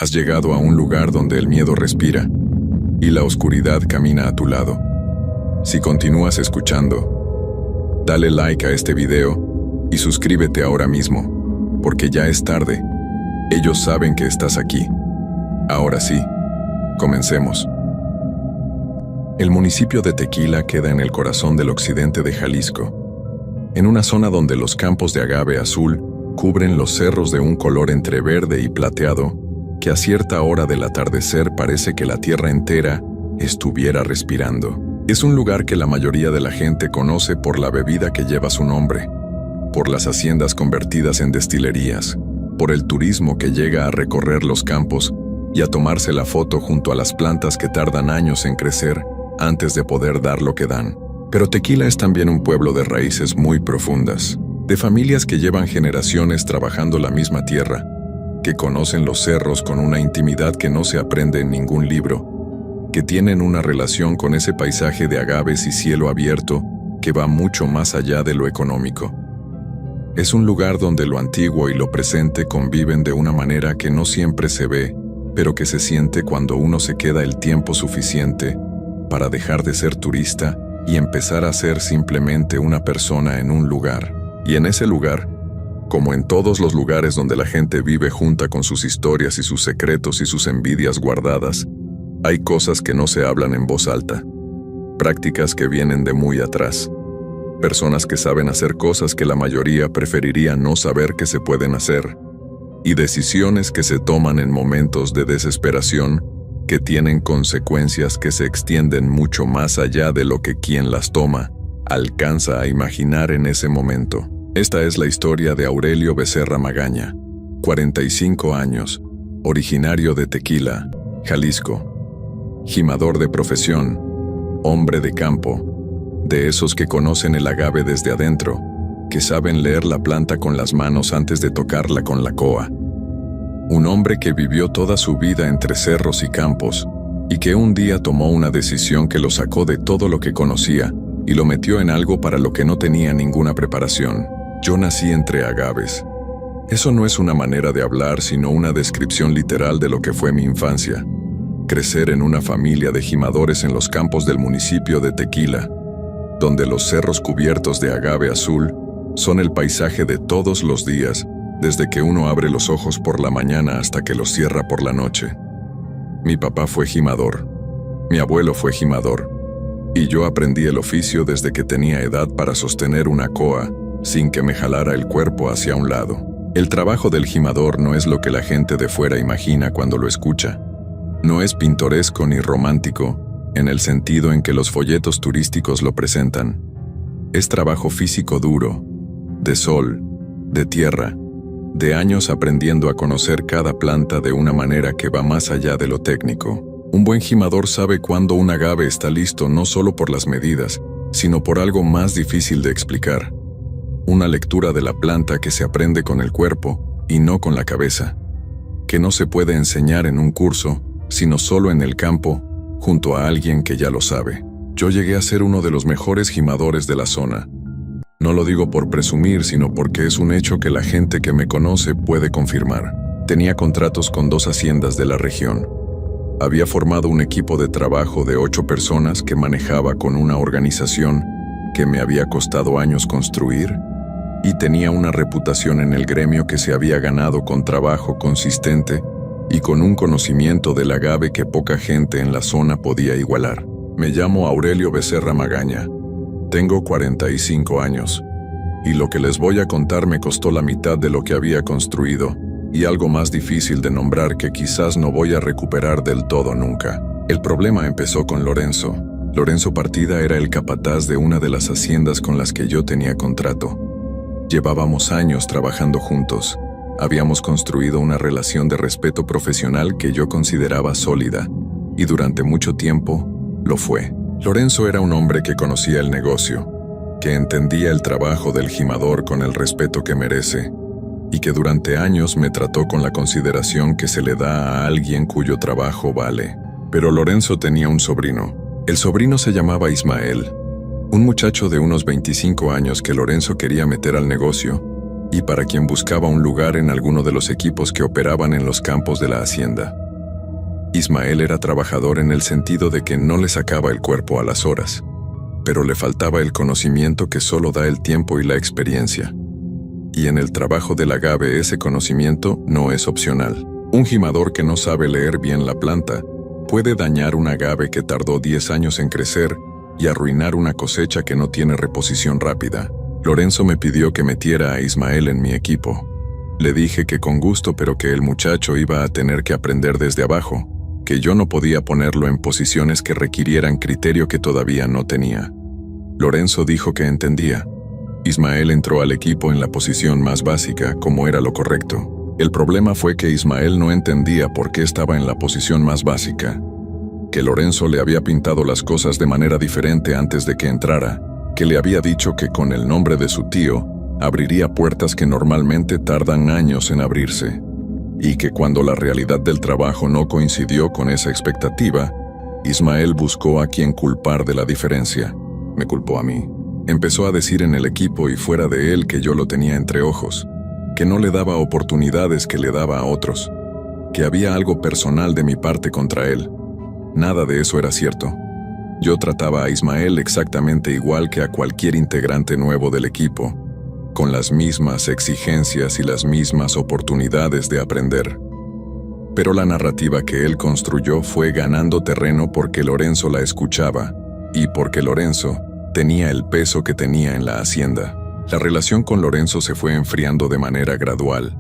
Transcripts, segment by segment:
Has llegado a un lugar donde el miedo respira y la oscuridad camina a tu lado. Si continúas escuchando, dale like a este video y suscríbete ahora mismo, porque ya es tarde. Ellos saben que estás aquí. Ahora sí, comencemos. El municipio de Tequila queda en el corazón del occidente de Jalisco, en una zona donde los campos de agave azul cubren los cerros de un color entre verde y plateado que a cierta hora del atardecer parece que la tierra entera estuviera respirando. Es un lugar que la mayoría de la gente conoce por la bebida que lleva su nombre, por las haciendas convertidas en destilerías, por el turismo que llega a recorrer los campos y a tomarse la foto junto a las plantas que tardan años en crecer antes de poder dar lo que dan. Pero Tequila es también un pueblo de raíces muy profundas, de familias que llevan generaciones trabajando la misma tierra, que conocen los cerros con una intimidad que no se aprende en ningún libro, que tienen una relación con ese paisaje de agaves y cielo abierto que va mucho más allá de lo económico. Es un lugar donde lo antiguo y lo presente conviven de una manera que no siempre se ve, pero que se siente cuando uno se queda el tiempo suficiente para dejar de ser turista y empezar a ser simplemente una persona en un lugar. Y en ese lugar, como en todos los lugares donde la gente vive junta con sus historias y sus secretos y sus envidias guardadas, hay cosas que no se hablan en voz alta, prácticas que vienen de muy atrás, personas que saben hacer cosas que la mayoría preferiría no saber que se pueden hacer, y decisiones que se toman en momentos de desesperación que tienen consecuencias que se extienden mucho más allá de lo que quien las toma alcanza a imaginar en ese momento. Esta es la historia de Aurelio Becerra Magaña, 45 años, originario de Tequila, Jalisco, gimador de profesión, hombre de campo, de esos que conocen el agave desde adentro, que saben leer la planta con las manos antes de tocarla con la coa. Un hombre que vivió toda su vida entre cerros y campos, y que un día tomó una decisión que lo sacó de todo lo que conocía y lo metió en algo para lo que no tenía ninguna preparación. Yo nací entre agaves. Eso no es una manera de hablar, sino una descripción literal de lo que fue mi infancia. Crecer en una familia de gimadores en los campos del municipio de Tequila, donde los cerros cubiertos de agave azul son el paisaje de todos los días, desde que uno abre los ojos por la mañana hasta que los cierra por la noche. Mi papá fue gimador, mi abuelo fue gimador, y yo aprendí el oficio desde que tenía edad para sostener una coa, sin que me jalara el cuerpo hacia un lado. El trabajo del gimador no es lo que la gente de fuera imagina cuando lo escucha. No es pintoresco ni romántico, en el sentido en que los folletos turísticos lo presentan. Es trabajo físico duro, de sol, de tierra, de años aprendiendo a conocer cada planta de una manera que va más allá de lo técnico. Un buen gimador sabe cuándo un agave está listo no solo por las medidas, sino por algo más difícil de explicar. Una lectura de la planta que se aprende con el cuerpo y no con la cabeza, que no se puede enseñar en un curso, sino solo en el campo, junto a alguien que ya lo sabe. Yo llegué a ser uno de los mejores gimadores de la zona. No lo digo por presumir, sino porque es un hecho que la gente que me conoce puede confirmar. Tenía contratos con 2 haciendas de la región. Había formado un equipo de trabajo de 8 personas que manejaba con una organización que me había costado años construir, y tenía una reputación en el gremio que se había ganado con trabajo consistente y con un conocimiento del agave que poca gente en la zona podía igualar. Me llamo Aurelio Becerra Magaña. Tengo 45 años, y lo que les voy a contar me costó la mitad de lo que había construido, y algo más difícil de nombrar que quizás no voy a recuperar del todo nunca. El problema empezó con Lorenzo. Lorenzo Partida era el capataz de una de las haciendas con las que yo tenía contrato. Llevábamos años trabajando juntos. Habíamos construido una relación de respeto profesional que yo consideraba sólida, y durante mucho tiempo lo fue. Lorenzo era un hombre que conocía el negocio, que entendía el trabajo del gimador con el respeto que merece, y que durante años me trató con la consideración que se le da a alguien cuyo trabajo vale. Pero Lorenzo tenía un sobrino. El sobrino se llamaba Ismael, un muchacho de unos 25 años que Lorenzo quería meter al negocio, y para quien buscaba un lugar en alguno de los equipos que operaban en los campos de la hacienda. Ismael era trabajador en el sentido de que no le sacaba el cuerpo a las horas, pero le faltaba el conocimiento que solo da el tiempo y la experiencia. Y en el trabajo del agave ese conocimiento no es opcional. Un gimador que no sabe leer bien la planta puede dañar un agave que tardó 10 años en crecer y arruinar una cosecha que no tiene reposición rápida. Lorenzo me pidió que metiera a Ismael en mi equipo. Le dije que con gusto, pero que el muchacho iba a tener que aprender desde abajo, que yo no podía ponerlo en posiciones que requirieran criterio que todavía no tenía. Lorenzo dijo que entendía. Ismael entró al equipo en la posición más básica, como era lo correcto. El problema fue que Ismael no entendía por qué estaba en la posición más básica, que Lorenzo le había pintado las cosas de manera diferente antes de que entrara, que le había dicho que con el nombre de su tío abriría puertas que normalmente tardan años en abrirse, y que cuando la realidad del trabajo no coincidió con esa expectativa, Ismael buscó a quien culpar de la diferencia. Me culpó a mí. Empezó a decir en el equipo y fuera de él que yo lo tenía entre ojos, que no le daba oportunidades que le daba a otros, que había algo personal de mi parte contra él. Nada de eso era cierto. Yo trataba a Ismael exactamente igual que a cualquier integrante nuevo del equipo, con las mismas exigencias y las mismas oportunidades de aprender. Pero la narrativa que él construyó fue ganando terreno porque Lorenzo la escuchaba y porque Lorenzo tenía el peso que tenía en la hacienda. La relación con Lorenzo se fue enfriando de manera gradual.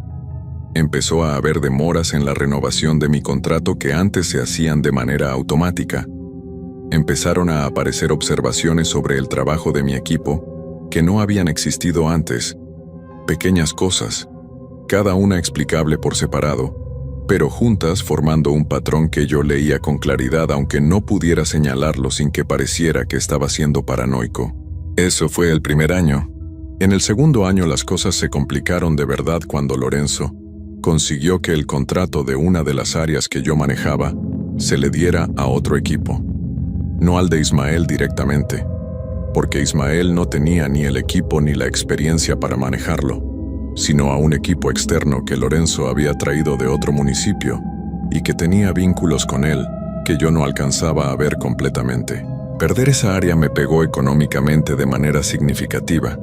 Empezó a haber demoras en la renovación de mi contrato que antes se hacían de manera automática. Empezaron a aparecer observaciones sobre el trabajo de mi equipo que no habían existido antes. Pequeñas cosas, cada una explicable por separado, pero juntas formando un patrón que yo leía con claridad aunque no pudiera señalarlo sin que pareciera que estaba siendo paranoico. Eso fue el primer año. En el segundo año las cosas se complicaron de verdad cuando Lorenzo consiguió que el contrato de una de las áreas que yo manejaba se le diera a otro equipo, no al de Ismael directamente, porque Ismael no tenía ni el equipo ni la experiencia para manejarlo, sino a un equipo externo que Lorenzo había traído de otro municipio y que tenía vínculos con él que yo no alcanzaba a ver completamente. Perder esa área me pegó económicamente de manera significativa.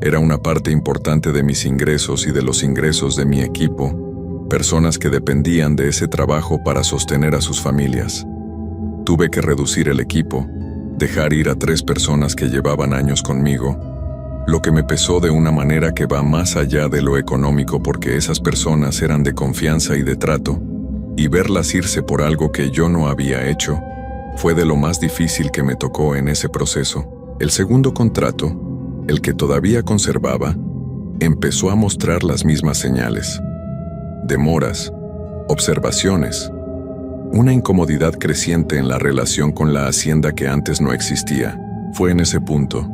Era una parte importante de mis ingresos y de los ingresos de mi equipo, personas que dependían de ese trabajo para sostener a sus familias. Tuve que reducir el equipo, dejar ir a 3 personas que llevaban años conmigo, lo que me pesó de una manera que va más allá de lo económico porque esas personas eran de confianza y de trato, y verlas irse por algo que yo no había hecho fue de lo más difícil que me tocó en ese proceso. El segundo contrato, el que todavía conservaba, empezó a mostrar las mismas señales. Demoras, observaciones, una incomodidad creciente en la relación con la hacienda que antes no existía. Fue en ese punto,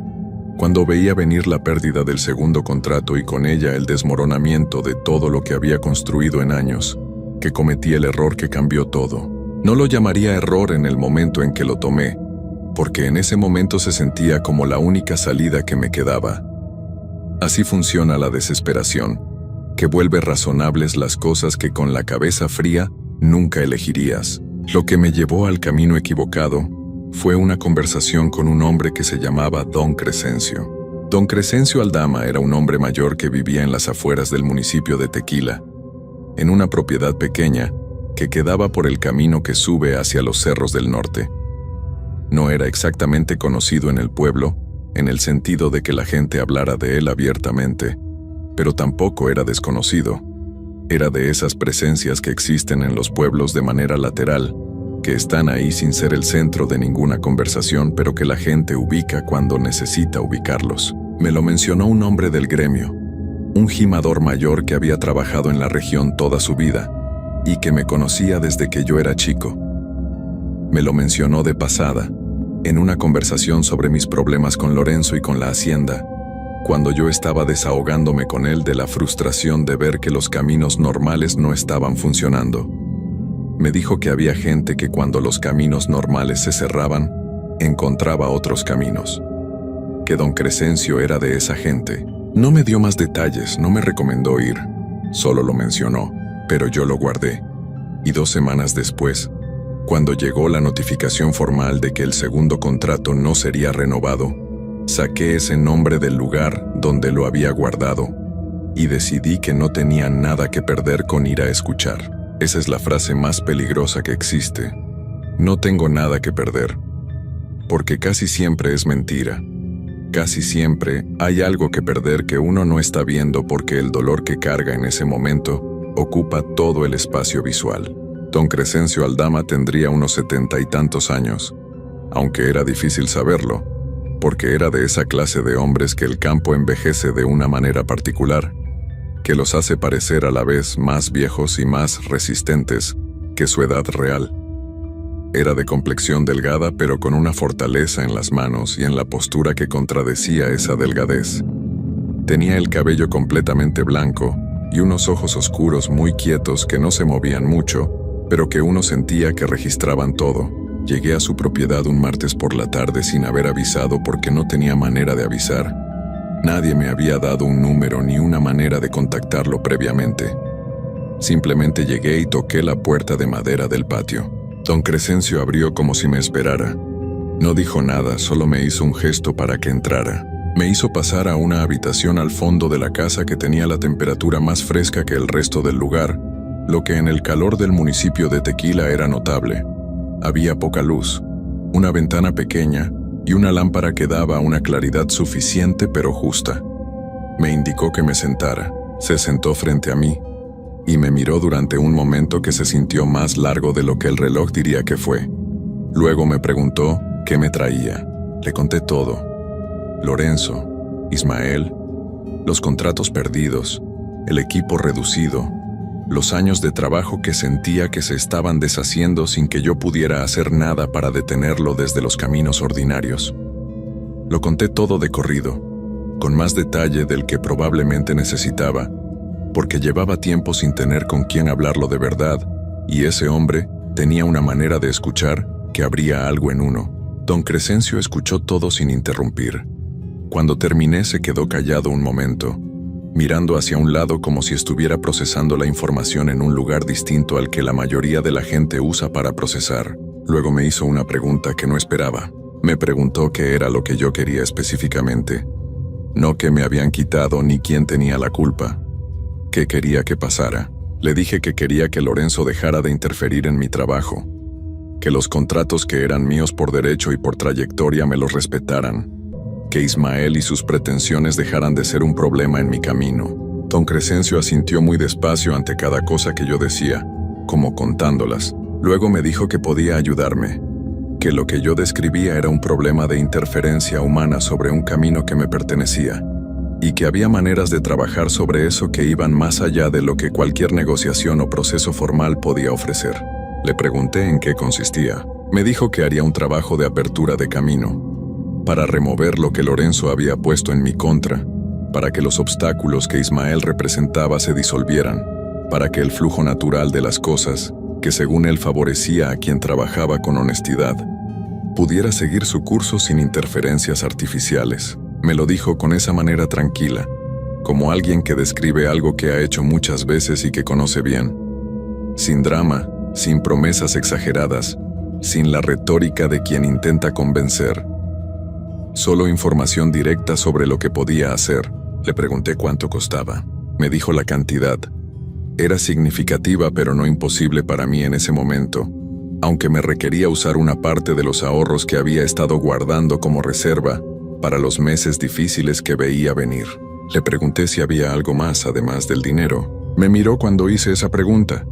cuando veía venir la pérdida del segundo contrato y con ella el desmoronamiento de todo lo que había construido en años, que cometí el error que cambió todo. No lo llamaría error en el momento en que lo tomé, porque en ese momento se sentía como la única salida que me quedaba. Así funciona la desesperación, que vuelve razonables las cosas que con la cabeza fría nunca elegirías. Lo que me llevó al camino equivocado fue una conversación con un hombre que se llamaba Don Crescencio. Don Crescencio Aldama era un hombre mayor que vivía en las afueras del municipio de Tequila, en una propiedad pequeña que quedaba por el camino que sube hacia los cerros del norte. No era exactamente conocido en el pueblo, en el sentido de que la gente hablara de él abiertamente, pero tampoco era desconocido. Era de esas presencias que existen en los pueblos de manera lateral, que están ahí sin ser el centro de ninguna conversación, pero que la gente ubica cuando necesita ubicarlos. Me lo mencionó un hombre del gremio, un gimador mayor que había trabajado en la región toda su vida y que me conocía desde que yo era chico. Me lo mencionó de pasada, en una conversación sobre mis problemas con Lorenzo y con la hacienda, cuando yo estaba desahogándome con él de la frustración de ver que los caminos normales no estaban funcionando. Me dijo que había gente que cuando los caminos normales se cerraban, encontraba otros caminos. Que Don Crescencio era de esa gente, No me dio más detalles, no me recomendó ir, solo lo mencionó, pero yo lo guardé. Y 2 semanas después, cuando llegó la notificación formal de que el segundo contrato no sería renovado, saqué ese nombre del lugar donde lo había guardado y decidí que no tenía nada que perder con ir a escuchar. Esa es la frase más peligrosa que existe. No tengo nada que perder. Porque casi siempre es mentira. Casi siempre hay algo que perder que uno no está viendo porque el dolor que carga en ese momento ocupa todo el espacio visual. Don Crescencio Aldama tendría unos 70 y tantos años, aunque era difícil saberlo, porque era de esa clase de hombres que el campo envejece de una manera particular, que los hace parecer a la vez más viejos y más resistentes que su edad real. Era de complexión delgada pero con una fortaleza en las manos y en la postura que contradecía esa delgadez. Tenía el cabello completamente blanco y unos ojos oscuros muy quietos que no se movían mucho, pero que uno sentía que registraban todo. Llegué a su propiedad un martes por la tarde sin haber avisado porque no tenía manera de avisar. Nadie me había dado un número ni una manera de contactarlo previamente. Simplemente llegué y toqué la puerta de madera del patio. Don Crescencio abrió como si me esperara. No dijo nada, solo me hizo un gesto para que entrara. Me hizo pasar a una habitación al fondo de la casa que tenía la temperatura más fresca que el resto del lugar, lo que en el calor del municipio de Tequila era notable. Había poca luz, una ventana pequeña y una lámpara que daba una claridad suficiente pero justa. Me indicó que me sentara. Se sentó frente a mí y me miró durante un momento que se sintió más largo de lo que el reloj diría que fue. Luego me preguntó qué me traía. Le conté todo. Lorenzo, Ismael, los contratos perdidos, el equipo reducido, los años de trabajo que sentía que se estaban deshaciendo sin que yo pudiera hacer nada para detenerlo desde los caminos ordinarios. Lo conté todo de corrido, con más detalle del que probablemente necesitaba, porque llevaba tiempo sin tener con quién hablarlo de verdad, y ese hombre tenía una manera de escuchar que abría algo en uno. Don Crescencio escuchó todo sin interrumpir. Cuando terminé se quedó callado un momento, mirando hacia un lado como si estuviera procesando la información en un lugar distinto al que la mayoría de la gente usa para procesar. Luego me hizo una pregunta que no esperaba. Me preguntó qué era lo que yo quería específicamente. No qué me habían quitado ni quién tenía la culpa. ¿Qué quería que pasara? Le dije que quería que Lorenzo dejara de interferir en mi trabajo, que los contratos que eran míos por derecho y por trayectoria me los respetaran, que Ismael y sus pretensiones dejaran de ser un problema en mi camino. Don Crescencio asintió muy despacio ante cada cosa que yo decía, como contándolas. Luego me dijo que podía ayudarme, que lo que yo describía era un problema de interferencia humana sobre un camino que me pertenecía, y que había maneras de trabajar sobre eso que iban más allá de lo que cualquier negociación o proceso formal podía ofrecer. Le pregunté en qué consistía. Me dijo que haría un trabajo de apertura de camino, para remover lo que Lorenzo había puesto en mi contra, para que los obstáculos que Ismael representaba se disolvieran, para que el flujo natural de las cosas, que según él favorecía a quien trabajaba con honestidad, pudiera seguir su curso sin interferencias artificiales. Me lo dijo con esa manera tranquila, como alguien que describe algo que ha hecho muchas veces y que conoce bien. Sin drama, sin promesas exageradas, sin la retórica de quien intenta convencer. Solo información directa sobre lo que podía hacer. Le pregunté cuánto costaba. Me dijo la cantidad. Era significativa pero no imposible para mí en ese momento, aunque me requería usar una parte de los ahorros que había estado guardando como reserva para los meses difíciles que veía venir. Le pregunté si había algo más además del dinero. Me miró cuando hice esa pregunta.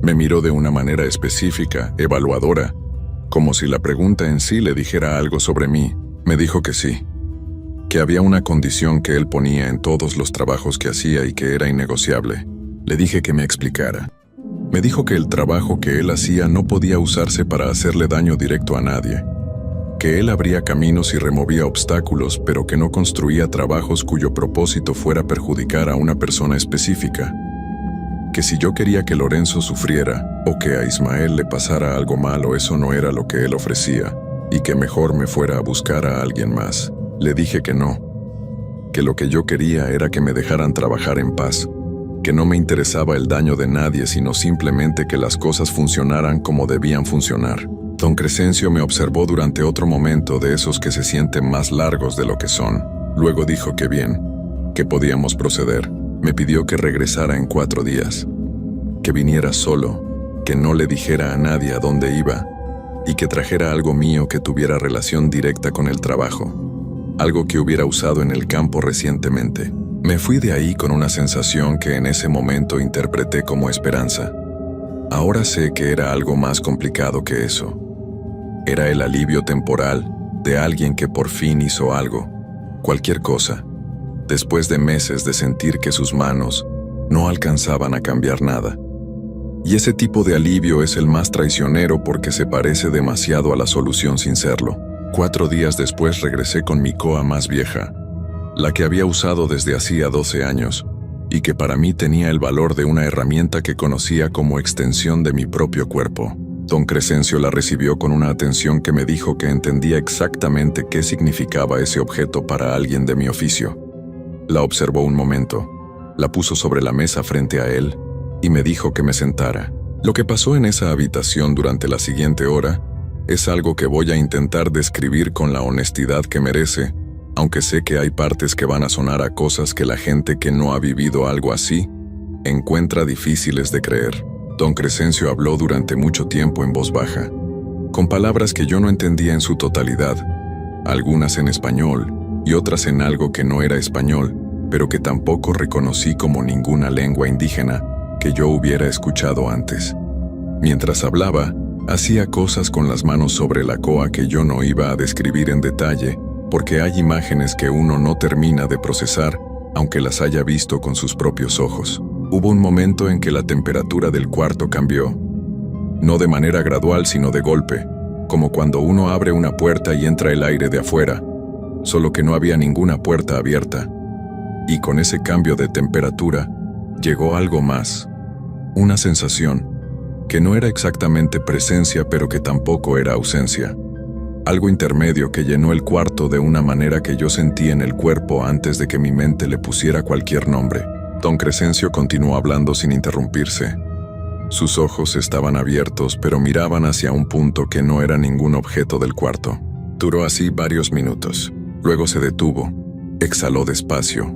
Me miró de una manera específica, evaluadora, como si la pregunta en sí le dijera algo sobre mí. Me dijo que sí, que había una condición que él ponía en todos los trabajos que hacía y que era innegociable. Le dije que me explicara. Me dijo que el trabajo que él hacía no podía usarse para hacerle daño directo a nadie, que él abría caminos y removía obstáculos, pero que no construía trabajos cuyo propósito fuera perjudicar a una persona específica, que si yo quería que Lorenzo sufriera o que a Ismael le pasara algo malo, eso no era lo que él ofrecía, y que mejor me fuera a buscar a alguien más. Le dije que no, que lo que yo quería era que me dejaran trabajar en paz, que no me interesaba el daño de nadie, sino simplemente que las cosas funcionaran como debían funcionar. Don Crescencio me observó durante otro momento de esos que se sienten más largos de lo que son. Luego dijo que bien, que podíamos proceder. Me pidió que regresara en 4 días, que viniera solo, que no le dijera a nadie a dónde iba y que trajera algo mío que tuviera relación directa con el trabajo, algo que hubiera usado en el campo recientemente. Me fui de ahí con una sensación que en ese momento interpreté como esperanza. Ahora sé que era algo más complicado que eso. Era el alivio temporal de alguien que por fin hizo algo, cualquier cosa, después de meses de sentir que sus manos no alcanzaban a cambiar nada. Y ese tipo de alivio es el más traicionero porque se parece demasiado a la solución sin serlo. 4 días después regresé con mi Koa más vieja, la que había usado desde hacía 12 años, y que para mí tenía el valor de una herramienta que conocía como extensión de mi propio cuerpo. Don Crescencio la recibió con una atención que me dijo que entendía exactamente qué significaba ese objeto para alguien de mi oficio. La observó un momento, la puso sobre la mesa frente a él y me dijo que me sentara. Lo que pasó en esa habitación durante la siguiente hora es algo que voy a intentar describir con la honestidad que merece, aunque sé que hay partes que van a sonar a cosas que la gente que no ha vivido algo así encuentra difíciles de creer. Don Crescencio habló durante mucho tiempo en voz baja, con palabras que yo no entendía en su totalidad, algunas en español y otras en algo que no era español, pero que tampoco reconocí como ninguna lengua indígena que yo hubiera escuchado antes. Mientras hablaba, hacía cosas con las manos sobre la Koa que yo no iba a describir en detalle, porque hay imágenes que uno no termina de procesar, aunque las haya visto con sus propios ojos. Hubo un momento en que la temperatura del cuarto cambió, no de manera gradual sino de golpe, como cuando uno abre una puerta y entra el aire de afuera, solo que no había ninguna puerta abierta. Y con ese cambio de temperatura, llegó algo más, una sensación, que no era exactamente presencia pero que tampoco era ausencia. Algo intermedio que llenó el cuarto de una manera que yo sentí en el cuerpo antes de que mi mente le pusiera cualquier nombre. Don Crescencio continuó hablando sin interrumpirse. Sus ojos estaban abiertos pero miraban hacia un punto que no era ningún objeto del cuarto. Duró así varios minutos. Luego se detuvo, exhaló despacio,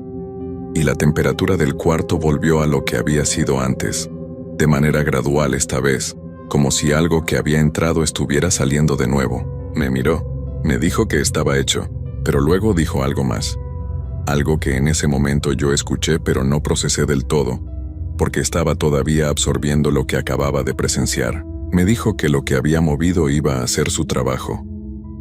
y la temperatura del cuarto volvió a lo que había sido antes, de manera gradual esta vez, como si algo que había entrado estuviera saliendo de nuevo. Me miró, me dijo que estaba hecho, pero luego dijo algo más. Algo que en ese momento yo escuché pero no procesé del todo, porque estaba todavía absorbiendo lo que acababa de presenciar. Me dijo que lo que había movido iba a hacer su trabajo,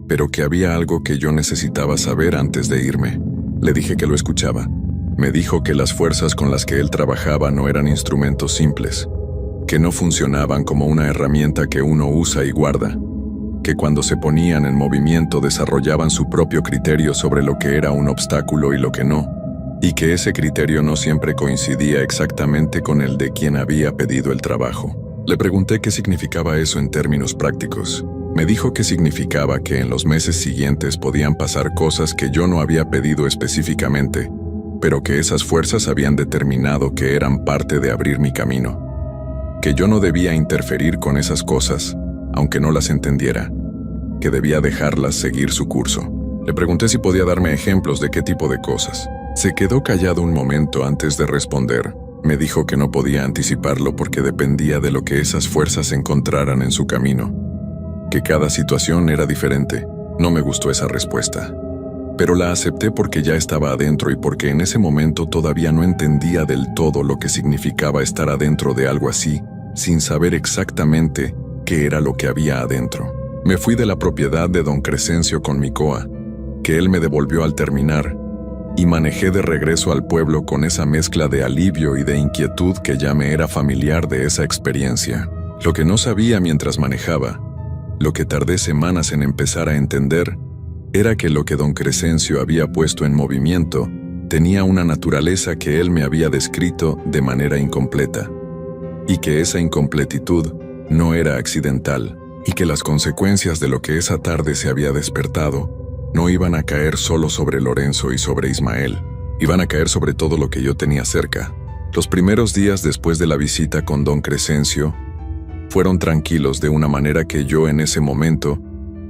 pero que había algo que yo necesitaba saber antes de irme. Le dije que lo escuchaba. Me dijo que las fuerzas con las que él trabajaba no eran instrumentos simples, que no funcionaban como una herramienta que uno usa y guarda, que cuando se ponían en movimiento desarrollaban su propio criterio sobre lo que era un obstáculo y lo que no, y que ese criterio no siempre coincidía exactamente con el de quien había pedido el trabajo. Le pregunté qué significaba eso en términos prácticos. Me dijo que significaba que en los meses siguientes podían pasar cosas que yo no había pedido específicamente, pero que esas fuerzas habían determinado que eran parte de abrir mi camino, que yo no debía interferir con esas cosas, aunque no las entendiera, que debía dejarlas seguir su curso. Le pregunté si podía darme ejemplos de qué tipo de cosas. Se quedó callado un momento antes de responder. Me dijo que no podía anticiparlo porque dependía de lo que esas fuerzas encontraran en su camino, que cada situación era diferente. No me gustó esa respuesta, pero la acepté porque ya estaba adentro y porque en ese momento todavía no entendía del todo lo que significaba estar adentro de algo así, sin saber exactamente qué era lo que había adentro. Me fui de la propiedad de don Crescencio con mi Koa, que él me devolvió al terminar, y manejé de regreso al pueblo con esa mezcla de alivio y de inquietud que ya me era familiar de esa experiencia. Lo que no sabía mientras manejaba, lo que tardé semanas en empezar a entender, era que lo que don Crescencio había puesto en movimiento tenía una naturaleza que él me había descrito de manera incompleta, y que esa incompletitud no era accidental, y que las consecuencias de lo que esa tarde se había despertado no iban a caer solo sobre Lorenzo y sobre Ismael, Iban a caer sobre todo lo que yo tenía cerca. Los primeros días después de la visita con don Crescencio fueron tranquilos de una manera que yo en ese momento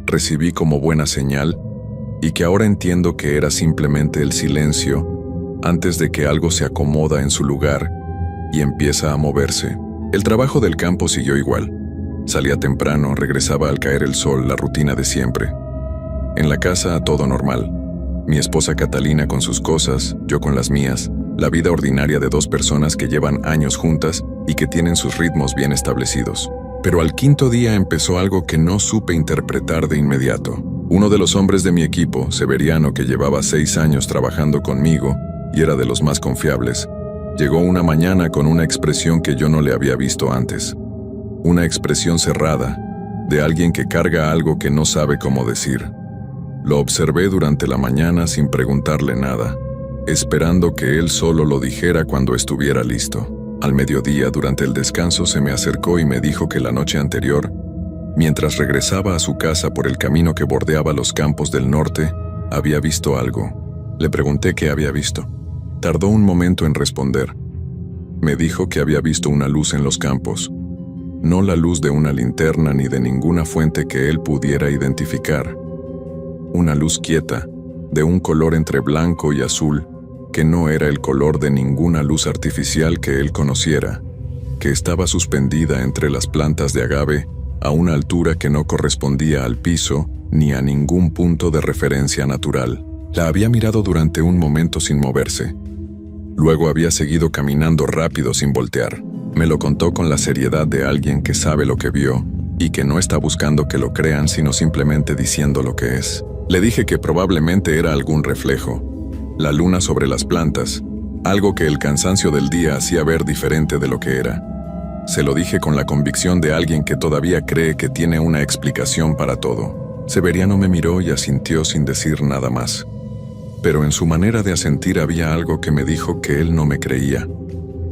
recibí como buena señal y que ahora entiendo que era simplemente el silencio antes de que algo se acomoda en su lugar y empieza a moverse. El trabajo del campo siguió igual. Salía temprano, regresaba al caer el sol, la rutina de siempre. En la casa todo normal. Mi esposa Catalina con sus cosas, yo con las mías, la vida ordinaria de dos personas que llevan años juntas y que tienen sus ritmos bien establecidos. Pero al quinto día empezó algo que no supe interpretar de inmediato. Uno de los hombres de mi equipo, Severiano, que llevaba 6 años trabajando conmigo y era de los más confiables, llegó una mañana con una expresión que yo no le había visto antes. Una expresión cerrada, de alguien que carga algo que no sabe cómo decir. Lo observé durante la mañana sin preguntarle nada, esperando que él solo lo dijera cuando estuviera listo. Al mediodía, durante el descanso, se me acercó y me dijo que la noche anterior, mientras regresaba a su casa por el camino que bordeaba los campos del norte, había visto algo. Le pregunté qué había visto. Tardó un momento en responder. Me dijo que había visto una luz en los campos. No la luz de una linterna ni de ninguna fuente que él pudiera identificar. Una luz quieta, de un color entre blanco y azul, que no era el color de ninguna luz artificial que él conociera, que estaba suspendida entre las plantas de agave a una altura que no correspondía al piso ni a ningún punto de referencia natural. La había mirado durante un momento sin moverse. Luego había seguido caminando rápido sin voltear. Me lo contó con la seriedad de alguien que sabe lo que vio y que no está buscando que lo crean, sino simplemente diciendo lo que es. Le dije que probablemente era algún reflejo, la luna sobre las plantas, algo que el cansancio del día hacía ver diferente de lo que era. Se lo dije con la convicción de alguien que todavía cree que tiene una explicación para todo. Severiano me miró y asintió sin decir nada más. Pero en su manera de asentir había algo que me dijo que él no me creía,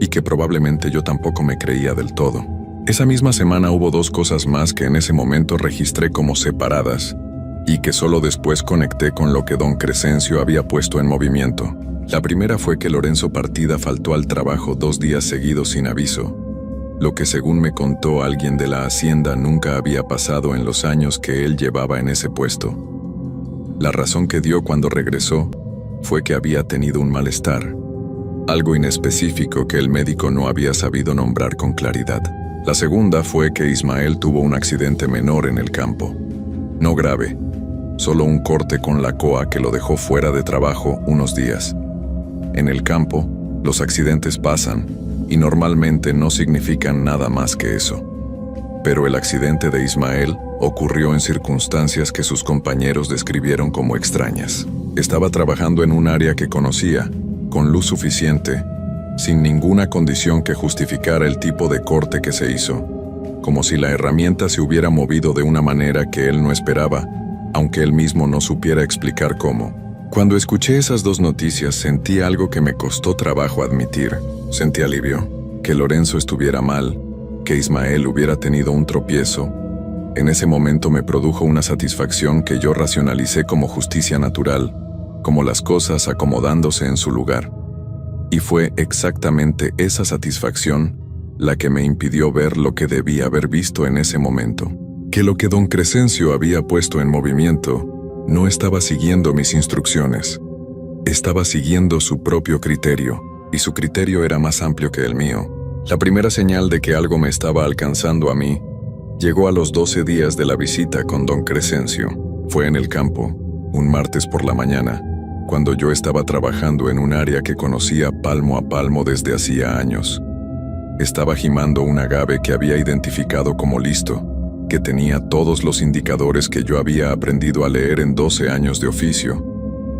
y que probablemente yo tampoco me creía del todo. Esa misma semana hubo 2 cosas más que en ese momento registré como separadas, y que solo después conecté con lo que don Crescencio había puesto en movimiento. La primera fue que Lorenzo Partida faltó al trabajo 2 días seguidos sin aviso, lo que según me contó alguien de la hacienda nunca había pasado en los años que él llevaba en ese puesto. La razón que dio cuando regresó fue que había tenido un malestar, algo inespecífico que el médico no había sabido nombrar con claridad. La segunda fue que Ismael tuvo un accidente menor en el campo. No grave, solo un corte con la coa que lo dejó fuera de trabajo unos días. En el campo, los accidentes pasan y normalmente no significan nada más que eso. Pero el accidente de Ismael ocurrió en circunstancias que sus compañeros describieron como extrañas. Estaba trabajando en un área que conocía, con luz suficiente, sin ninguna condición que justificara el tipo de corte que se hizo, como si la herramienta se hubiera movido de una manera que él no esperaba, aunque él mismo no supiera explicar cómo. Cuando escuché esas 2 noticias sentí algo que me costó trabajo admitir. Sentí alivio, que Lorenzo estuviera mal, que Ismael hubiera tenido un tropiezo. En ese momento me produjo una satisfacción que yo racionalicé como justicia natural, como las cosas acomodándose en su lugar. Y fue exactamente esa satisfacción la que me impidió ver lo que debía haber visto en ese momento. Que lo que don Crescencio había puesto en movimiento no estaba siguiendo mis instrucciones. Estaba siguiendo su propio criterio, y su criterio era más amplio que el mío. La primera señal de que algo me estaba alcanzando a mí llegó a los 12 días de la visita con don Crescencio. Fue en el campo, un martes por la mañana, cuando yo estaba trabajando en un área que conocía palmo a palmo desde hacía años. Estaba jimando un agave que había identificado como listo, que tenía todos los indicadores que yo había aprendido a leer en 12 años de oficio,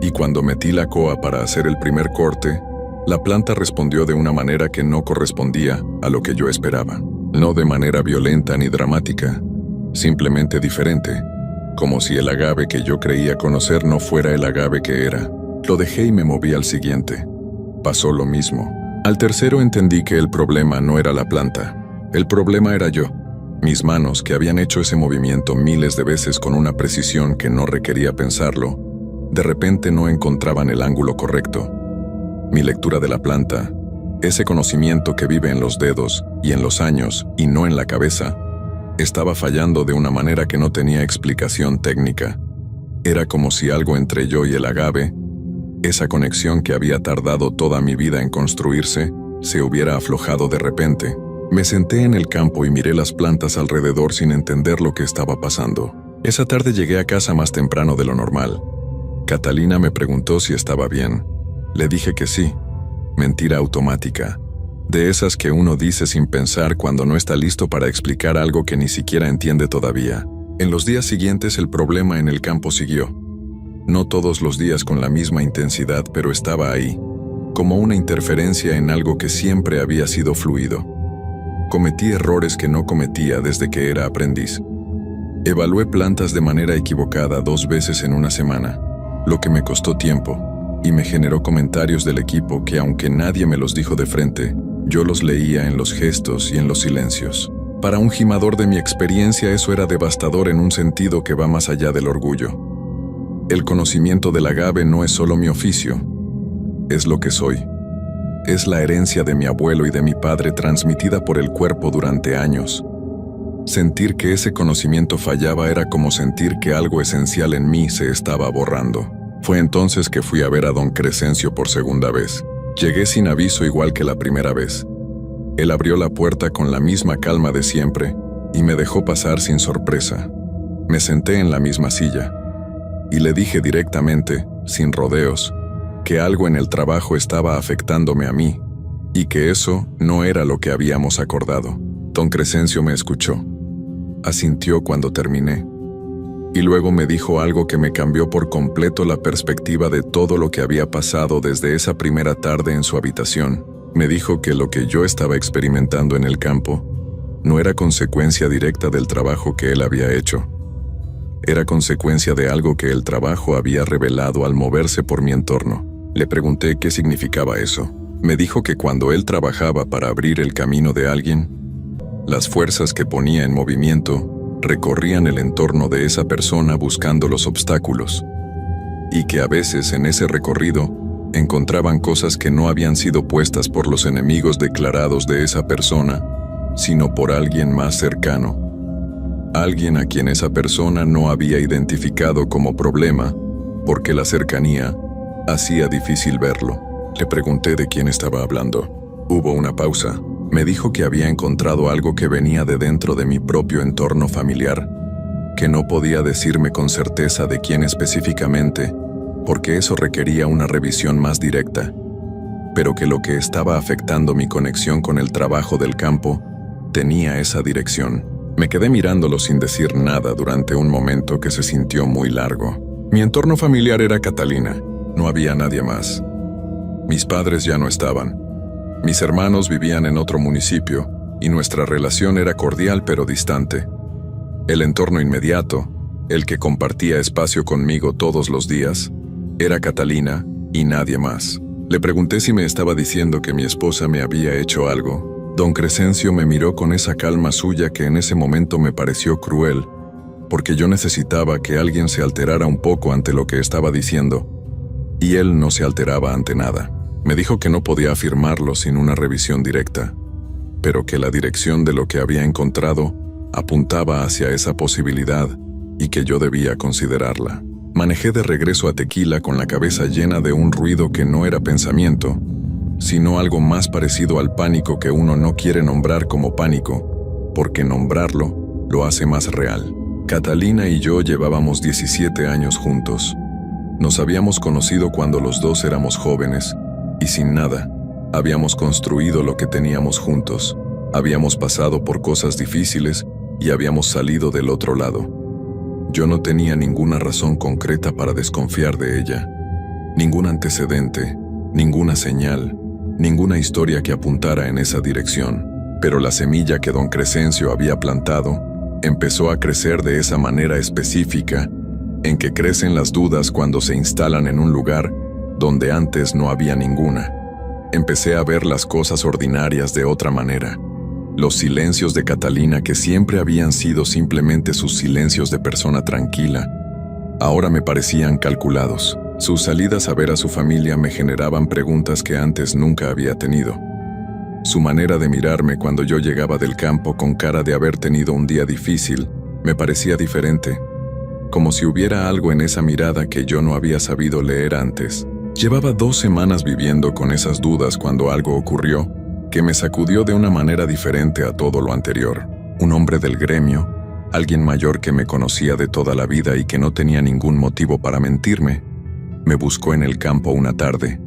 y cuando metí la coa para hacer el primer corte, la planta respondió de una manera que no correspondía a lo que yo esperaba. No de manera violenta ni dramática, simplemente diferente, como si el agave que yo creía conocer no fuera el agave que era. Lo dejé y me moví al siguiente. Pasó lo mismo. Al tercero entendí que el problema no era la planta. El problema era yo. Mis manos, que habían hecho ese movimiento miles de veces con una precisión que no requería pensarlo, de repente no encontraban el ángulo correcto. Mi lectura de la planta, ese conocimiento que vive en los dedos y en los años y no en la cabeza, estaba fallando de una manera que no tenía explicación técnica. Era como si algo entre yo y el agave, esa conexión que había tardado toda mi vida en construirse, se hubiera aflojado de repente. Me senté en el campo y miré las plantas alrededor sin entender lo que estaba pasando. Esa tarde llegué a casa más temprano de lo normal. Catalina me preguntó si estaba bien. Le dije que sí. Mentira automática. De esas que uno dice sin pensar cuando no está listo para explicar algo que ni siquiera entiende todavía. En los días siguientes el problema en el campo siguió. No todos los días con la misma intensidad, pero estaba ahí, como una interferencia en algo que siempre había sido fluido. Cometí errores que no cometía desde que era aprendiz. Evalué plantas de manera equivocada 2 veces en una semana, lo que me costó tiempo, y me generó comentarios del equipo que, aunque nadie me los dijo de frente, yo los leía en los gestos y en los silencios. Para un gimador de mi experiencia eso era devastador en un sentido que va más allá del orgullo. El conocimiento del agave no es solo mi oficio, es lo que soy. Es la herencia de mi abuelo y de mi padre transmitida por el cuerpo durante años. Sentir que ese conocimiento fallaba era como sentir que algo esencial en mí se estaba borrando. Fue entonces que fui a ver a don Crescencio por segunda vez. Llegué sin aviso igual que la primera vez. Él abrió la puerta con la misma calma de siempre y me dejó pasar sin sorpresa. Me senté en la misma silla y le dije directamente, sin rodeos, que algo en el trabajo estaba afectándome a mí y que eso no era lo que habíamos acordado. Don Crescencio me escuchó. Asintió cuando terminé. Y luego me dijo algo que me cambió por completo la perspectiva de todo lo que había pasado desde esa primera tarde en su habitación. Me dijo que lo que yo estaba experimentando en el campo no era consecuencia directa del trabajo que él había hecho. Era consecuencia de algo que el trabajo había revelado al moverse por mi entorno. Le pregunté qué significaba eso. Me dijo que cuando él trabajaba para abrir el camino de alguien, las fuerzas que ponía en movimiento recorrían el entorno de esa persona buscando los obstáculos, y que a veces en ese recorrido encontraban cosas que no habían sido puestas por los enemigos declarados de esa persona, sino por alguien más cercano. Alguien a quien esa persona no había identificado como problema, porque la cercanía hacía difícil verlo. Le pregunté de quién estaba hablando. Hubo una pausa. Me dijo que había encontrado algo que venía de dentro de mi propio entorno familiar, que no podía decirme con certeza de quién específicamente, porque eso requería una revisión más directa, pero que lo que estaba afectando mi conexión con el trabajo del campo tenía esa dirección. Me quedé mirándolo sin decir nada durante un momento que se sintió muy largo. Mi entorno familiar era Catalina, no había nadie más. Mis padres ya no estaban. Mis hermanos vivían en otro municipio y nuestra relación era cordial pero distante. El entorno inmediato, el que compartía espacio conmigo todos los días, era Catalina y nadie más. Le pregunté si me estaba diciendo que mi esposa me había hecho algo. Don Crescencio me miró con esa calma suya que en ese momento me pareció cruel, porque yo necesitaba que alguien se alterara un poco ante lo que estaba diciendo, y él no se alteraba ante nada. Me dijo que no podía afirmarlo sin una revisión directa, pero que la dirección de lo que había encontrado apuntaba hacia esa posibilidad y que yo debía considerarla. Manejé de regreso a Tequila con la cabeza llena de un ruido que no era pensamiento, sino algo más parecido al pánico que uno no quiere nombrar como pánico, porque nombrarlo lo hace más real. Catalina y yo llevábamos 17 años juntos. Nos habíamos conocido cuando los dos éramos jóvenes, y sin nada, habíamos construido lo que teníamos juntos. Habíamos pasado por cosas difíciles y habíamos salido del otro lado. Yo no tenía ninguna razón concreta para desconfiar de ella. Ningún antecedente, ninguna señal, ninguna historia que apuntara en esa dirección. Pero la semilla que don Crescencio había plantado empezó a crecer de esa manera específica en que crecen las dudas cuando se instalan en un lugar donde antes no había ninguna. Empecé a ver las cosas ordinarias de otra manera. Los silencios de Catalina, que siempre habían sido simplemente sus silencios de persona tranquila, ahora me parecían calculados. Sus salidas a ver a su familia me generaban preguntas que antes nunca había tenido. Su manera de mirarme cuando yo llegaba del campo con cara de haber tenido un día difícil me parecía diferente, como si hubiera algo en esa mirada que yo no había sabido leer antes. Llevaba 2 semanas viviendo con esas dudas cuando algo ocurrió que me sacudió de una manera diferente a todo lo anterior. Un hombre del gremio, alguien mayor que me conocía de toda la vida y que no tenía ningún motivo para mentirme, me buscó en el campo una tarde.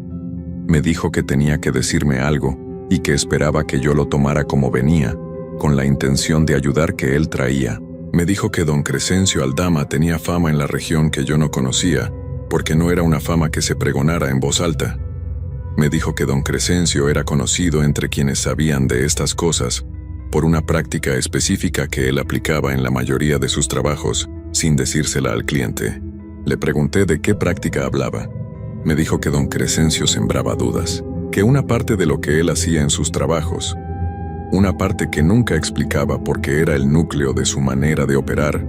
Me dijo que tenía que decirme algo y que esperaba que yo lo tomara como venía, con la intención de ayudar que él traía. Me dijo que don Crescencio Aldama tenía fama en la región que yo no conocía, porque no era una fama que se pregonara en voz alta. Me dijo que don Crescencio era conocido entre quienes sabían de estas cosas por una práctica específica que él aplicaba en la mayoría de sus trabajos, sin decírsela al cliente. Le pregunté de qué práctica hablaba. Me dijo que don Crescencio sembraba dudas, que una parte de lo que él hacía en sus trabajos, una parte que nunca explicaba porque era el núcleo de su manera de operar,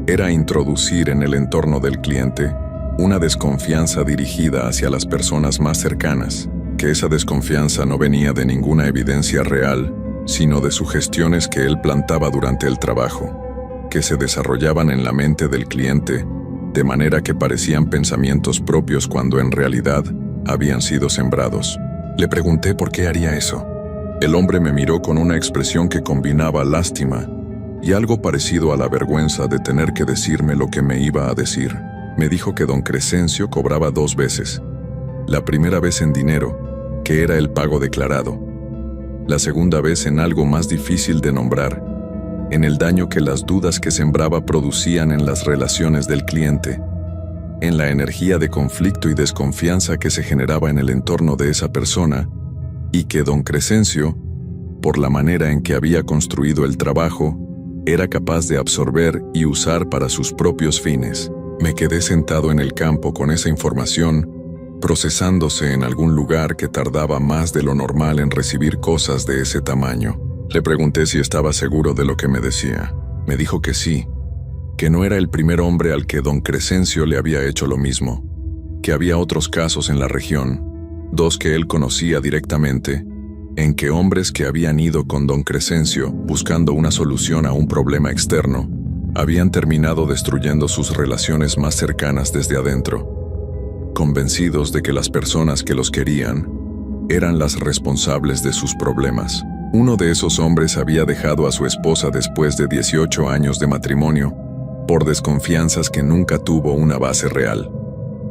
era introducir en el entorno del cliente una desconfianza dirigida hacia las personas más cercanas, que esa desconfianza no venía de ninguna evidencia real, sino de sugestiones que él plantaba durante el trabajo, que se desarrollaban en la mente del cliente, de manera que parecían pensamientos propios cuando en realidad habían sido sembrados. Le pregunté por qué haría eso. El hombre me miró con una expresión que combinaba lástima y algo parecido a la vergüenza de tener que decirme lo que me iba a decir. Me dijo que don Crescencio cobraba 2 veces. La primera vez en dinero, que era el pago declarado. La segunda vez en algo más difícil de nombrar, en el daño que las dudas que sembraba producían en las relaciones del cliente, en la energía de conflicto y desconfianza que se generaba en el entorno de esa persona, y que don Crescencio, por la manera en que había construido el trabajo, era capaz de absorber y usar para sus propios fines. Me quedé sentado en el campo con esa información, procesándose en algún lugar que tardaba más de lo normal en recibir cosas de ese tamaño. Le pregunté si estaba seguro de lo que me decía. Me dijo que sí, que no era el primer hombre al que don Crescencio le había hecho lo mismo, que había otros casos en la región, 2 que él conocía directamente, en que hombres que habían ido con don Crescencio buscando una solución a un problema externo, habían terminado destruyendo sus relaciones más cercanas desde adentro, convencidos de que las personas que los querían eran las responsables de sus problemas. Uno de esos hombres había dejado a su esposa después de 18 años de matrimonio, por desconfianzas que nunca tuvo una base real.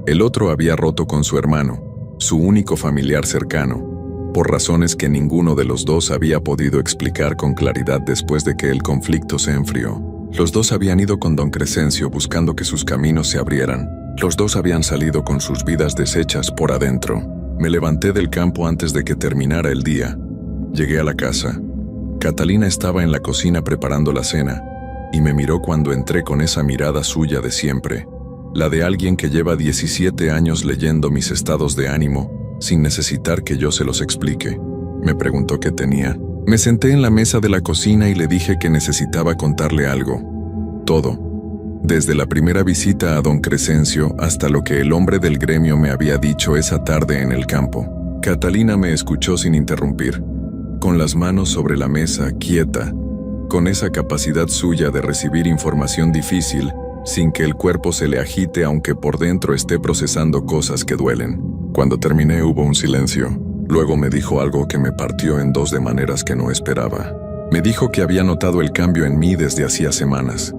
El otro había roto con su hermano, su único familiar cercano, por razones que ninguno de los dos había podido explicar con claridad después de que el conflicto se enfrió. Los dos habían ido con don Crescencio buscando que sus caminos se abrieran. Los dos habían salido con sus vidas deshechas por adentro. Me levanté del campo antes de que terminara el día. Llegué a la casa. Catalina estaba en la cocina preparando la cena, y me miró cuando entré con esa mirada suya de siempre, la de alguien que lleva 17 años leyendo mis estados de ánimo, sin necesitar que yo se los explique. Me preguntó qué tenía. Me senté en la mesa de la cocina y le dije que necesitaba contarle algo. Todo. Desde la primera visita a don Crescencio hasta lo que el hombre del gremio me había dicho esa tarde en el campo. Catalina me escuchó sin interrumpir, con las manos sobre la mesa, quieta, con esa capacidad suya de recibir información difícil, sin que el cuerpo se le agite aunque por dentro esté procesando cosas que duelen. Cuando terminé hubo un silencio. Luego me dijo algo que me partió en 2 de maneras que no esperaba. Me dijo que había notado el cambio en mí desde hacía semanas,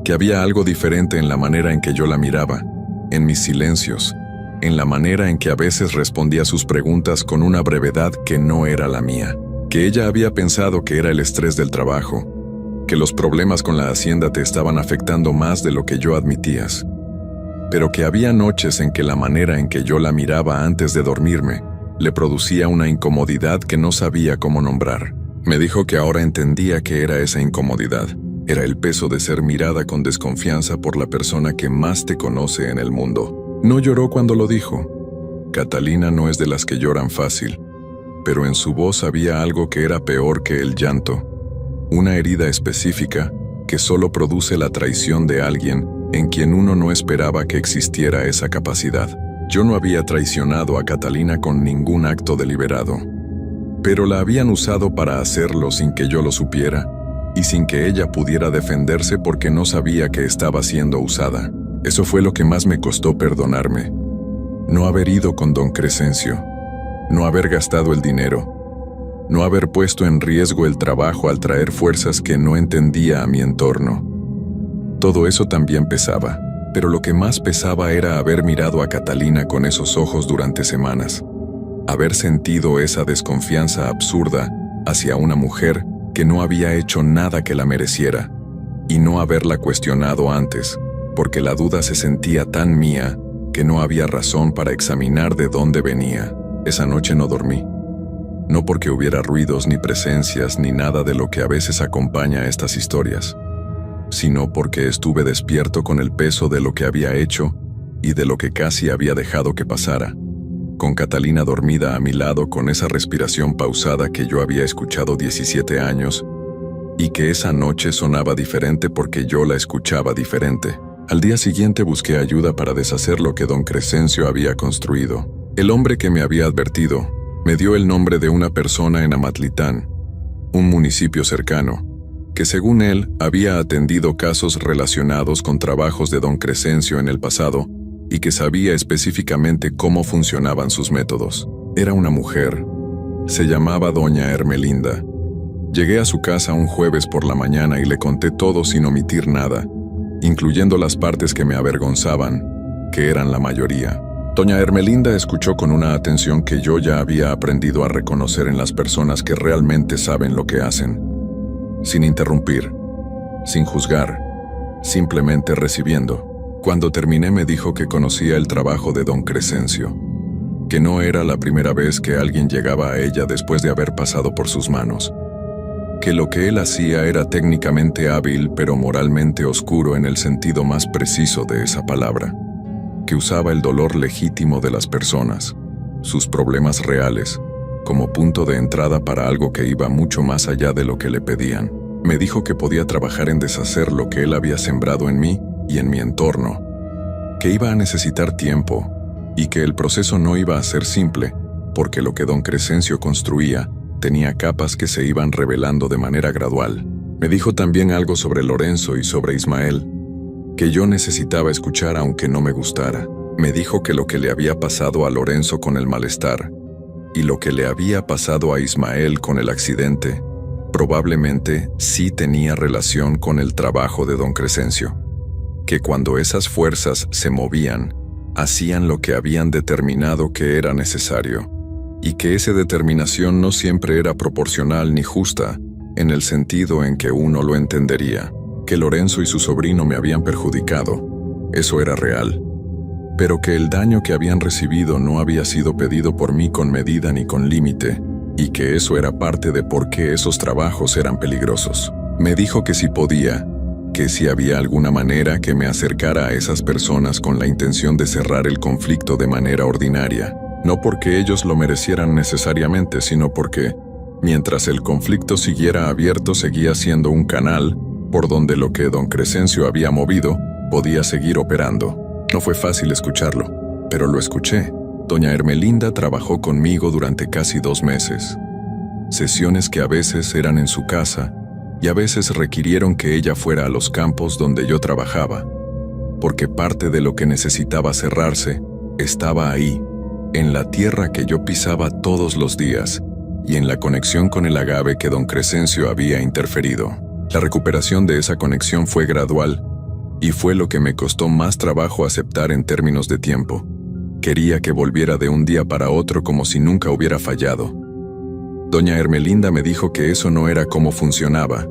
que había algo diferente en la manera en que yo la miraba, en mis silencios, en la manera en que a veces respondía a sus preguntas con una brevedad que no era la mía, que ella había pensado que era el estrés del trabajo, que los problemas con la hacienda te estaban afectando más de lo que yo admitías, pero que había noches en que la manera en que yo la miraba antes de dormirme le producía una incomodidad que no sabía cómo nombrar. Me dijo que ahora entendía qué era esa incomodidad. Era el peso de ser mirada con desconfianza por la persona que más te conoce en el mundo. No lloró cuando lo dijo. Catalina no es de las que lloran fácil, pero en su voz había algo que era peor que el llanto. Una herida específica que solo produce la traición de alguien en quien uno no esperaba que existiera esa capacidad. Yo no había traicionado a Catalina con ningún acto deliberado, pero la habían usado para hacerlo sin que yo lo supiera y sin que ella pudiera defenderse porque no sabía que estaba siendo usada. Eso fue lo que más me costó perdonarme. No haber ido con don Crescencio, no haber gastado el dinero, no haber puesto en riesgo el trabajo al traer fuerzas que no entendía a mi entorno. Todo eso también pesaba, pero lo que más pesaba era haber mirado a Catalina con esos ojos durante semanas, haber sentido esa desconfianza absurda hacia una mujer que no había hecho nada que la mereciera, y no haberla cuestionado antes, porque la duda se sentía tan mía que no había razón para examinar de dónde venía. Esa noche no dormí. No porque hubiera ruidos ni presencias ni nada de lo que a veces acompaña a estas historias, sino porque estuve despierto con el peso de lo que había hecho y de lo que casi había dejado que pasara, con Catalina dormida a mi lado con esa respiración pausada que yo había escuchado 17 años y que esa noche sonaba diferente porque yo la escuchaba diferente. Al día siguiente busqué ayuda para deshacer lo que don Crescencio había construido. El hombre que me había advertido me dio el nombre de una persona en Amatlitán, un municipio cercano, que según él había atendido casos relacionados con trabajos de don Crescencio en el pasado y que sabía específicamente cómo funcionaban sus métodos. Era una mujer. Se llamaba doña Ermelinda. Llegué a su casa un jueves por la mañana y le conté todo sin omitir nada, incluyendo las partes que me avergonzaban, que eran la mayoría. Doña Ermelinda escuchó con una atención que yo ya había aprendido a reconocer en las personas que realmente saben lo que hacen, sin interrumpir, sin juzgar, simplemente recibiendo. Cuando terminé me dijo que conocía el trabajo de don Crescencio, que no era la primera vez que alguien llegaba a ella después de haber pasado por sus manos, que lo que él hacía era técnicamente hábil pero moralmente oscuro en el sentido más preciso de esa palabra, que usaba el dolor legítimo de las personas, sus problemas reales, como punto de entrada para algo que iba mucho más allá de lo que le pedían. Me dijo que podía trabajar en deshacer lo que él había sembrado en mí y en mi entorno, que iba a necesitar tiempo y que el proceso no iba a ser simple, porque lo que don Crescencio construía tenía capas que se iban revelando de manera gradual. Me dijo también algo sobre Lorenzo y sobre Ismael, que yo necesitaba escuchar aunque no me gustara. Me dijo que lo que le había pasado a Lorenzo con el malestar y lo que le había pasado a Ismael con el accidente probablemente sí tenía relación con el trabajo de don Crescencio, que cuando esas fuerzas se movían, hacían lo que habían determinado que era necesario, y que esa determinación no siempre era proporcional ni justa, en el sentido en que uno lo entendería, que Lorenzo y su sobrino me habían perjudicado. Eso era real. Pero que el daño que habían recibido no había sido pedido por mí con medida ni con límite, y que eso era parte de por qué esos trabajos eran peligrosos. Me dijo que si podía, que si había alguna manera que me acercara a esas personas con la intención de cerrar el conflicto de manera ordinaria, no porque ellos lo merecieran necesariamente, sino porque, mientras el conflicto siguiera abierto, seguía siendo un canal por donde lo que don Crescencio había movido podía seguir operando. No fue fácil escucharlo, pero lo escuché. Doña Ermelinda trabajó conmigo durante casi 2 meses. Sesiones que a veces eran en su casa y a veces requirieron que ella fuera a los campos donde yo trabajaba, porque parte de lo que necesitaba cerrarse estaba ahí, en la tierra que yo pisaba todos los días y en la conexión con el agave que don Crescencio había interferido. La recuperación de esa conexión fue gradual y fue lo que me costó más trabajo aceptar en términos de tiempo. Quería que volviera de un día para otro como si nunca hubiera fallado. Doña Ermelinda me dijo que eso no era cómo funcionaba,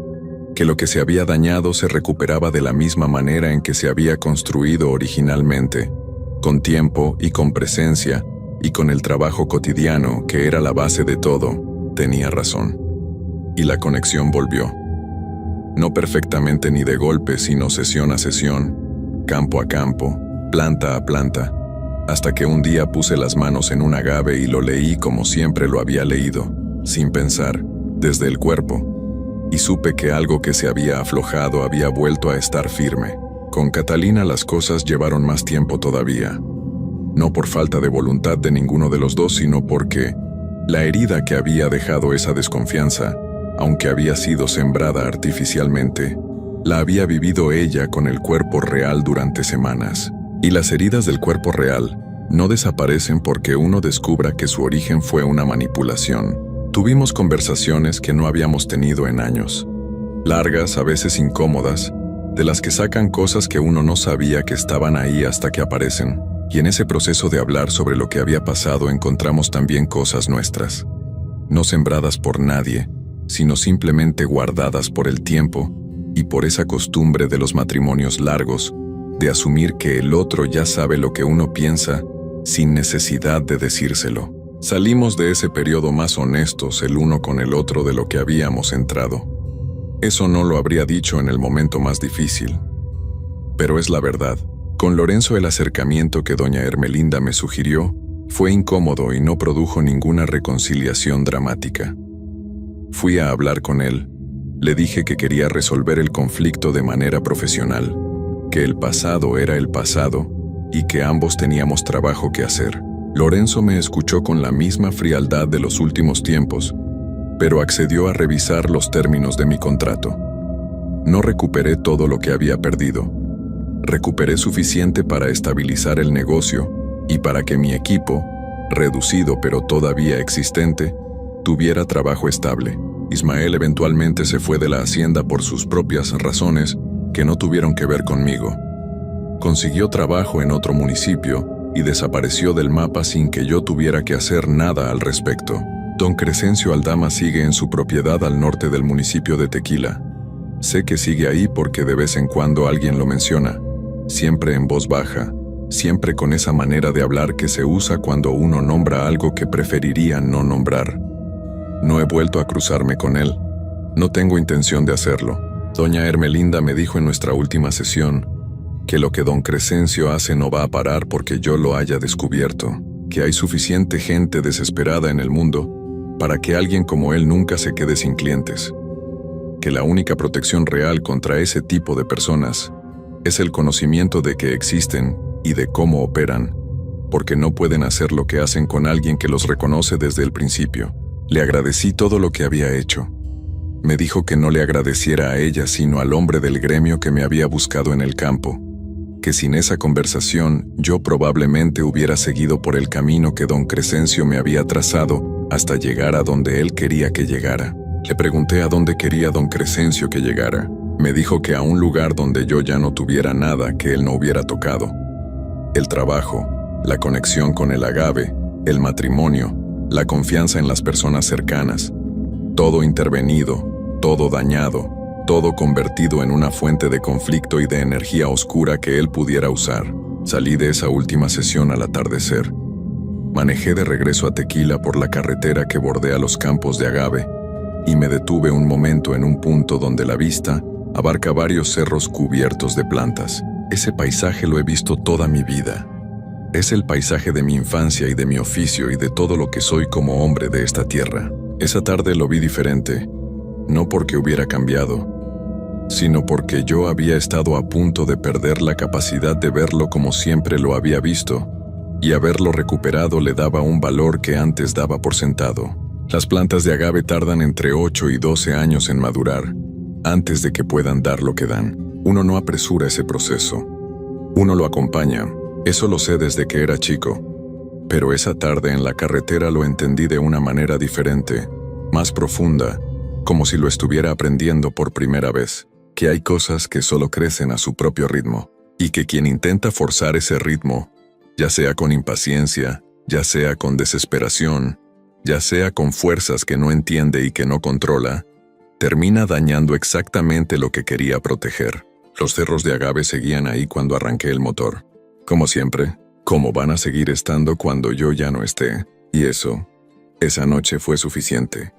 que lo que se había dañado se recuperaba de la misma manera en que se había construido originalmente, con tiempo y con presencia y con el trabajo cotidiano que era la base de todo. Tenía razón. Y la conexión volvió. No perfectamente ni de golpe, sino sesión a sesión, campo a campo, planta a planta, hasta que un día puse las manos en un agave y lo leí como siempre lo había leído, sin pensar, desde el cuerpo, y supe que algo que se había aflojado había vuelto a estar firme. Con Catalina las cosas llevaron más tiempo todavía. no por falta de voluntad de ninguno de los dos, sino porque la herida que había dejado esa desconfianza, aunque había sido sembrada artificialmente, la había vivido ella con el cuerpo real durante semanas. Y las heridas del cuerpo real no desaparecen porque uno descubra que su origen fue una manipulación. Tuvimos conversaciones que no habíamos tenido en años. Largas, a veces incómodas, de las que sacan cosas que uno no sabía que estaban ahí hasta que aparecen. Y en ese proceso de hablar sobre lo que había pasado encontramos también cosas nuestras, no sembradas por nadie, sino simplemente guardadas por el tiempo y por esa costumbre de los matrimonios largos, de asumir que el otro ya sabe lo que uno piensa sin necesidad de decírselo. Salimos de ese periodo más honestos el uno con el otro de lo que habíamos entrado. Eso no lo habría dicho en el momento más difícil, pero es la verdad. Con Lorenzo el acercamiento que doña Ermelinda me sugirió fue incómodo y no produjo ninguna reconciliación dramática. Fui a hablar con él. Le dije que quería resolver el conflicto de manera profesional, que el pasado era el pasado y que ambos teníamos trabajo que hacer. Lorenzo me escuchó con la misma frialdad de los últimos tiempos, pero accedió a revisar los términos de mi contrato. No recuperé todo lo que había perdido. Recuperé suficiente para estabilizar el negocio y para que mi equipo, reducido pero todavía existente, tuviera trabajo estable. Ismael eventualmente se fue de la hacienda por sus propias razones que no tuvieron que ver conmigo. Consiguió trabajo en otro municipio y desapareció del mapa sin que yo tuviera que hacer nada al respecto. Don Crescencio Aldama sigue en su propiedad al norte del municipio de Tequila. Sé que sigue ahí porque de vez en cuando alguien lo menciona, siempre en voz baja, siempre con esa manera de hablar que se usa cuando uno nombra algo que preferiría no nombrar. No he vuelto a cruzarme con él. No tengo intención de hacerlo. Doña Ermelinda me dijo en nuestra última sesión que lo que don Crescencio hace no va a parar porque yo lo haya descubierto, que hay suficiente gente desesperada en el mundo para que alguien como él nunca se quede sin clientes, que la única protección real contra ese tipo de personas es el conocimiento de que existen y de cómo operan, porque no pueden hacer lo que hacen con alguien que los reconoce desde el principio. Le agradecí todo lo que había hecho. Me dijo que no le agradeciera a ella sino al hombre del gremio que me había buscado en el campo, que sin esa conversación yo probablemente hubiera seguido por el camino que don Crescencio me había trazado hasta llegar a donde él quería que llegara. Le pregunté a dónde quería don Crescencio que llegara. Me dijo que a un lugar donde yo ya no tuviera nada que él no hubiera tocado. El trabajo, la conexión con el agave, el matrimonio, la confianza en las personas cercanas, todo intervenido, todo dañado, todo convertido en una fuente de conflicto y de energía oscura que él pudiera usar. Salí de esa última sesión al atardecer. Manejé de regreso a Tequila por la carretera que bordea los campos de agave y me detuve un momento en un punto donde la vista abarca varios cerros cubiertos de plantas. Ese paisaje lo he visto toda mi vida. Es el paisaje de mi infancia y de mi oficio y de todo lo que soy como hombre de esta tierra. Esa tarde lo vi diferente, no porque hubiera cambiado, sino porque yo había estado a punto de perder la capacidad de verlo como siempre lo había visto, y haberlo recuperado le daba un valor que antes daba por sentado. Las plantas de agave tardan entre 8 y 12 años en madurar, antes de que puedan dar lo que dan. Uno no apresura ese proceso. Uno lo acompaña. Eso lo sé desde que era chico. Pero esa tarde en la carretera lo entendí de una manera diferente, más profunda, como si lo estuviera aprendiendo por primera vez. Que hay cosas que solo crecen a su propio ritmo, y que quien intenta forzar ese ritmo, ya sea con impaciencia, ya sea con desesperación, ya sea con fuerzas que no entiende y que no controla, termina dañando exactamente lo que quería proteger. Los cerros de agave seguían ahí cuando arranqué el motor. Como siempre, como van a seguir estando cuando yo ya no esté. Y eso, esa noche fue suficiente.